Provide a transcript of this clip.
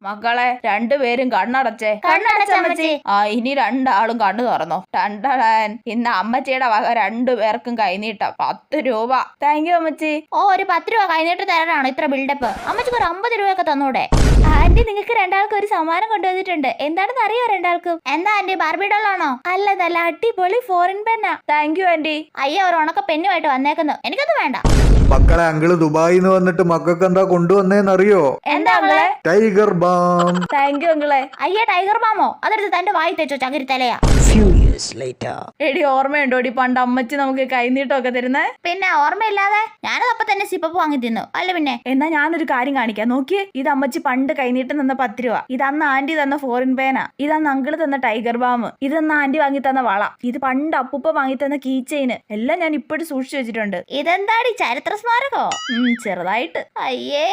മക്കളെ രണ്ടുപേരും കണ്ണടച്ചേ. കണ്ണടച്ചമ്മച്ചി. ആ ഇനി രണ്ടാളും കണ്ണു തുറന്നോ. ടണ്ടടാൻ. ഇന്ന് അമ്മച്ചിയുടെ വക 2 പേർക്കും കൈനീട്ടം 10 രൂപ. താങ്ക് യു അമ്മച്ചി. ഓ ഒരു 10 രൂപ കൈനീട്ട് തരാനാണോ ഇത്ര ബിൽഡപ്പ്? അമ്മച്ചിക്ക് ഒരു 50 രൂപയൊക്കെ തന്നൂടെ? ആന്റി നിങ്ങൾക്ക് രണ്ടാൾക്കും ഒരു സമ്മാനം കൊണ്ടുവന്നിട്ടുണ്ട്. എന്താണെന്ന് അറിയോ രണ്ടാൾക്കും? എന്താ ആന്റി, ബാർബി ഡോളാണോ? അല്ല, നല്ല അടിപൊളി ഫോറിൻ പെന്നാ. Thank you aunty. അയ്യോ, ഒരു ഉണക്ക പെന്നുമായിട്ട് വന്നേക്കുന്നു. എനിക്കൊന്നും വേണ്ട. മക്കളെ, അങ്കിള് ദുബായിന്ന് വന്നിട്ട് മക്കൾക്ക് എന്താ കൊണ്ടുവന്നേന്നറിയോ? എന്താ അങ്ങളെ? Tiger balm. താങ്ക് യു അങ്കിളെ. അയ്യേ, ടൈഗർ ബാമോ? അതെടുത്ത് തന്റെ വായി തെച്ചോ, ചകിരി തലയാ. എടി ഓർമ്മയുണ്ടോടി പണ്ട് അമ്മച്ചി നമുക്ക് കൈനീട്ടമൊക്കെ തരുന്നേ? പിന്നെ ഓർമ്മയില്ലാതെ? ഞാനത് അപ്പൊ തന്നെ സിപ്പപ്പ് വാങ്ങി തിന്നു. അല്ല പിന്നെ. എന്നാ ഞാനൊരു കാര്യം കാണിക്കാം, നോക്കിയേ. ഇത് അമ്മച്ചി പണ്ട് കൈനീട്ടം തന്ന 10 രൂപ. ഇതന്ന് ആന്റി തന്ന ഫോറിൻ പേന. ഇതന്ന് അങ്കിള് തന്ന ടൈഗർ ബാം. ഇതന്ന് ആന്റി വാങ്ങി തന്ന വള. ഇത് പണ്ട് അപ്പൂപ്പ വാങ്ങി തന്ന കീ ചെയിന്. എല്ലാം ഞാൻ ഇപ്പോഴും സൂക്ഷിച്ചു വെച്ചിട്ടുണ്ട്. ഇതെന്താടി, ചരിത്ര സ്മാരകോ? ചെറുതായിട്ട്. അയ്യേ.